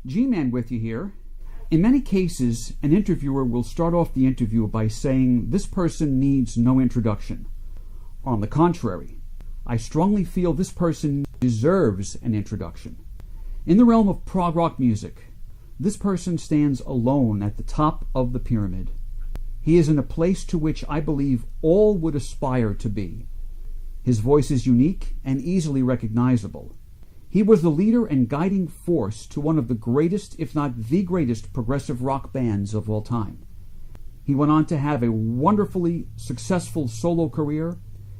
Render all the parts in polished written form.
G-Man with you here. In many cases, an interviewer will start off the interview by saying, "This person needs no introduction." On the contrary, I strongly feel this person deserves an introduction. In the realm of prog rock music, this person stands alone at the top of the pyramid. He is in a place to which I believe all would aspire to be. His voice is unique and easily recognizable. He was the leader and guiding force to one of the greatest, if not the greatest, progressive rock bands of all time. He went on to have a wonderfully successful solo career,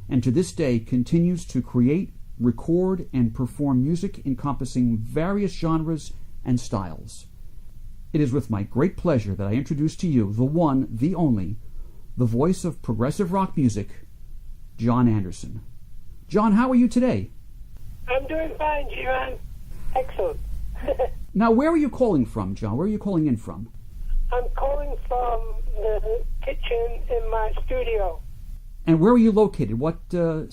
and to this day continues to create, record, and perform music encompassing various genres and styles. It is with my great pleasure that I introduce to you the one, the only, the voice of progressive rock music, Jon Anderson. Jon, how are you today? I'm doing fine, G-Man. Excellent. Now, where are you calling from, Jon? Where are you calling in from? I'm calling from the kitchen in my studio. And where are you located? What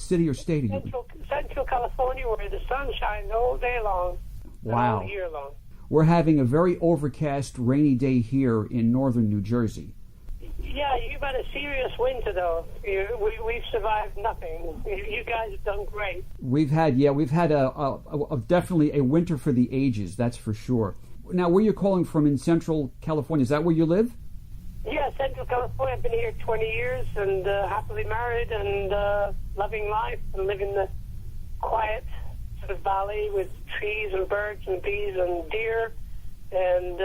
city or state are you in? Central California, where the sun shines all day long. Wow. All year long. We're having a very overcast, rainy day here in northern New Jersey. Yeah, you've had a serious winter, though. We've survived nothing. You guys have done great. We've had a definitely a winter for the ages, that's for sure. Now, where you're calling from in Central California, is that where you live? Yeah, Central California. I've been here 20 years and happily married and loving life and living the quiet sort of valley with trees and birds and bees and deer and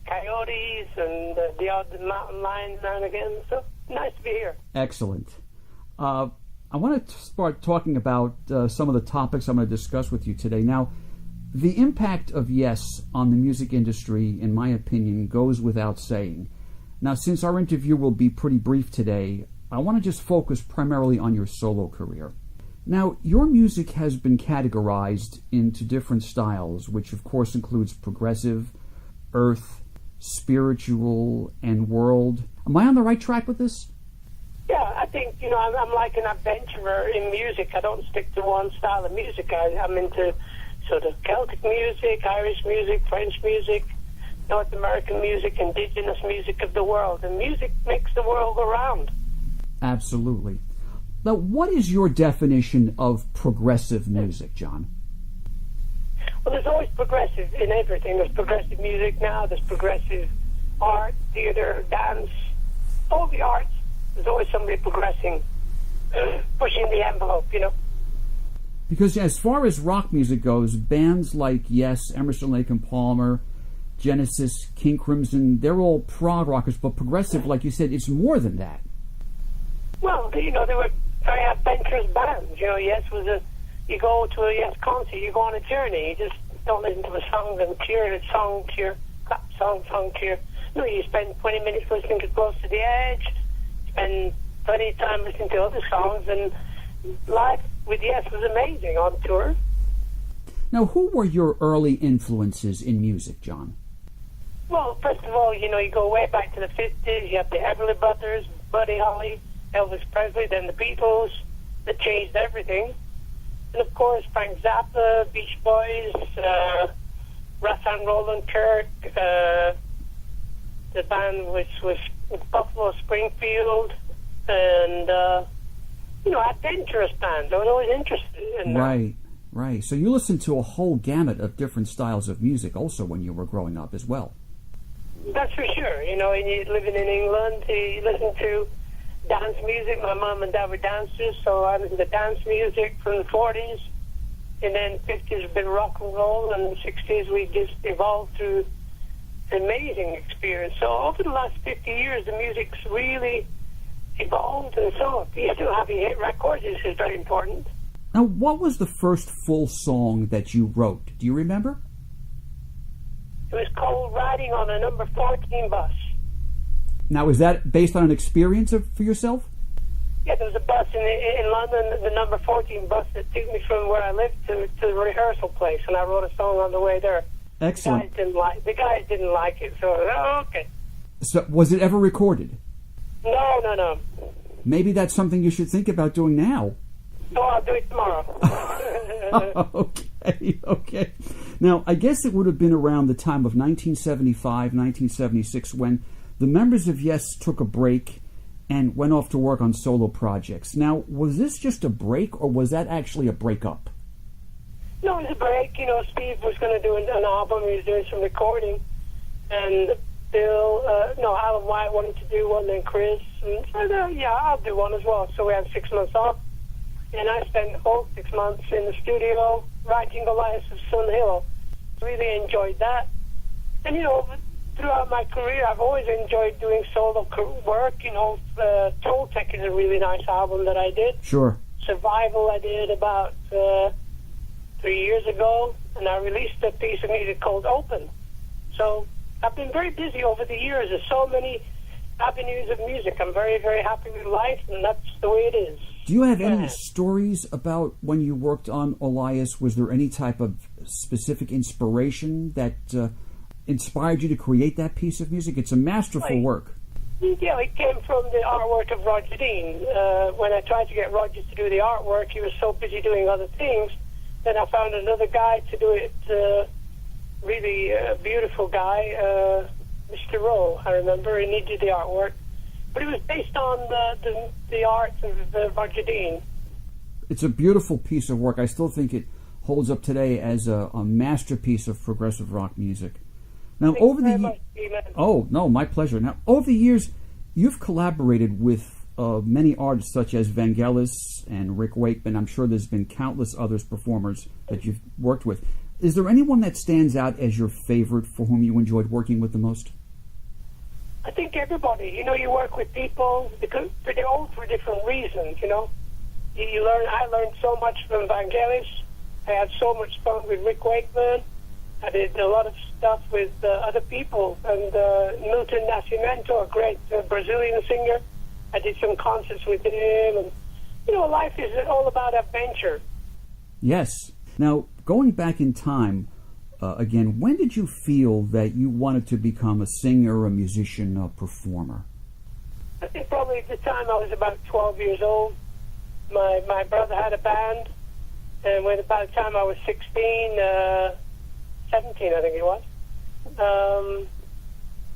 coyotes and the odd mountain lions now and again. So nice to be here. Excellent. I want to start talking about some of the topics I'm going to discuss with you today. Now, the impact of Yes on the music industry, in my opinion, goes without saying. Now, since our interview will be pretty brief today, I want to just focus primarily on your solo career. Now, your music has been categorized into different styles, which of course includes progressive, earth, spiritual, and world. Am I on the right track with this? Yeah, I think, I'm like an adventurer in music. I don't stick to one style of music. I'm into sort of Celtic music, Irish music, French music, North American music, indigenous music of the world. And music makes the world go round. Absolutely. Now, what is your definition of progressive music, Jon? Well, there's always progressive in everything. There's progressive music now. There's progressive art, theater, dance, all the arts. There's always somebody progressing, pushing the envelope, Because as far as rock music goes, bands like Yes, Emerson, Lake and Palmer, Genesis, King Crimson, they're all prog rockers, but progressive, like you said, it's more than that. Well, they were very adventurous bands. Yes was you go to a Yes concert, you go on a journey. You just don't listen to a song and cheer, a song cheer, clap song cheer. No, you spend 20 minutes listening to Close to the Edge, spend plenty of time listening to other songs, and life with Yes was amazing on tour. Now, who were your early influences in music, Jon? Well, first of all, you go way back to the 50s. You have the Everly Brothers, Buddy Holly, Elvis Presley, then the Beatles, that changed everything. And of course, Frank Zappa, Beach Boys, Rathan Roland Kirk, the band which was Buffalo Springfield, and, adventurous bands. I was always interested in that. Right. So you listened to a whole gamut of different styles of music also when you were growing up as well. That's for sure. And you living in England, you listen to dance music. My mom and dad were dancers, so I listened to dance music from the 40s. And then 50s a bit of rock and roll, and 60s we just evolved through an amazing experience. So over the last 50 years, the music's really evolved, and so you still have hit records. This is very important. Now, what was the first full song that you wrote? Do you remember? It was called Riding on a Number 14 Bus. Now, is that based on an experience for yourself? Yeah, there was a bus in London, the number 14 bus that took me from where I lived to the rehearsal place, and I wrote a song on the way there. Excellent. The guys didn't like it, so okay. So, was it ever recorded? No. Maybe that's something you should think about doing now. Oh, I'll do it tomorrow. Okay. Now, I guess it would have been around the time of 1975, 1976, when the members of Yes took a break and went off to work on solo projects. Now, was this just a break, or was that actually a breakup? No, it was a break. You know, Steve was going to do an album. He was doing some recording. And Alan White wanted to do one, then Chris. And so, yeah, I'll do one as well. So we had 6 months off. And I spent all 6 months in the studio writing Elias of Sun Hill. Really enjoyed that. And, you know, throughout my career, I've always enjoyed doing solo work. You know, Toltec is a really nice album that I did. Sure. Survival I did about 3 years ago, and I released a piece of music called Open. So I've been very busy over the years. There's so many avenues of music. I'm very, very happy with life, and that's the way it is. Do you have any stories about when you worked on Elias? Was there any type of specific inspiration that inspired you to create that piece of music? It's a masterful work. Yeah, it came from the artwork of Roger Dean. When I tried to get Roger to do the artwork, he was so busy doing other things. Then I found another guy to do it, really beautiful guy, Mr. Rowe, I remember, and he did the artwork. But it was based on the art of Roger Dean. It's a beautiful piece of work. I still think it holds up today as a masterpiece of progressive rock music. Now, over the oh no, my pleasure. Now, over the years, you've collaborated with many artists such as Vangelis and Rick Wakeman. I'm sure there's been countless others performers that you've worked with. Is there anyone that stands out as your favorite, for whom you enjoyed working with the most? I think everybody. You know, you work with people because they're all for different reasons. You know, you learn. I learned so much from Vangelis. I had so much fun with Rick Wakeman. I did a lot of stuff with other people, and Milton Nascimento, a great Brazilian singer. I did some concerts with him, and you know, life is all about adventure. Yes. Now, going back in time, again, when did you feel that you wanted to become a singer, a musician, a performer? I think probably at the time I was about 12 years old. My brother had a band, and when by the time I was 16, 17 I think it was,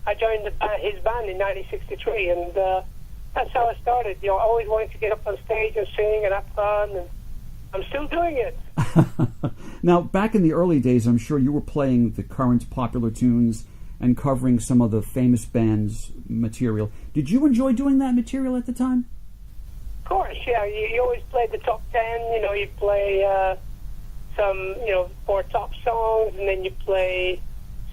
I joined his band in 1963, and that's how I started. You know, I always wanted to get up on stage and sing and have fun, and I'm still doing it. Now, back in the early days, I'm sure you were playing the current popular tunes and covering some of the famous bands' material. Did you enjoy doing that material at the time? Of course, yeah. You always play the top 10. You know, you play some, you know, 4 top songs, and then you play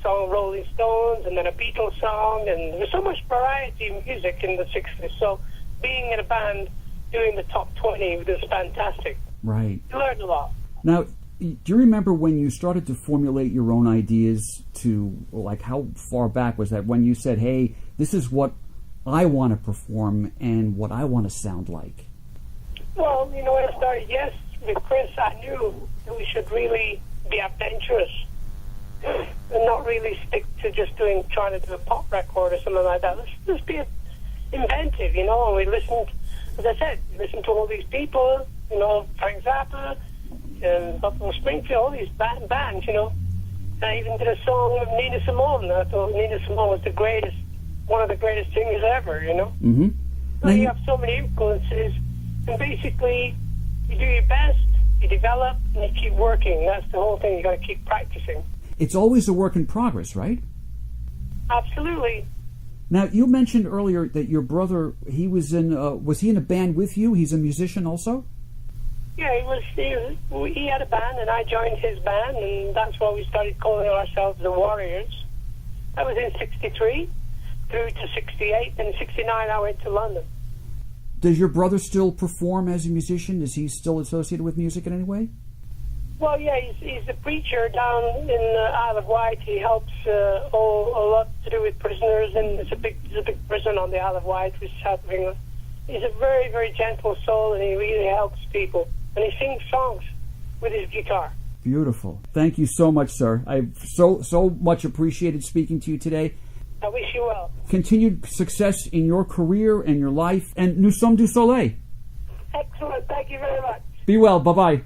song Rolling Stones, and then a Beatles song, and there's so much variety in music in the 60s. So being in a band doing the top 20 was fantastic. Right. You learned a lot. Now, do you remember when you started to formulate your own ideas to, like, how far back was that when you said, hey, this is what I want to perform and what I want to sound like? Well, you know, when I started Yes with Chris, I knew that we should really be adventurous and not really stick to just trying to do a pop record or something like that. Let's be inventive, you know, and we listened, as I said, to all these people, you know, Frank Zappa, and Buffalo Springfield, all these bands, you know. I even did a song with Nina Simone. I thought Nina Simone was one of the greatest singers ever, you know. Mm-hmm. So you have so many influences, and basically, you do your best, you develop, and you keep working. That's the whole thing. You got to keep practicing. It's always a work in progress, right? Absolutely. Now, you mentioned earlier that your brother, he was in a band with you? He's a musician also? Yeah, he had a band, and I joined his band, and that's why we started calling ourselves the Warriors. That was in 63 through to 68, and in 69 I went to London. Does your brother still perform as a musician? Is he still associated with music in any way? Well, yeah, he's a preacher down in the Isle of Wight. He helps a lot to do with prisoners, and there's a big prison on the Isle of Wight, which is south of England. He's a very, very gentle soul, and he really helps people. And he sings songs with his guitar. Beautiful. Thank you so much, sir. I've so much appreciated speaking to you today. I wish you well. Continued success in your career and your life, and nous sommes du soleil. Excellent. Thank you very much. Be well. Bye-bye.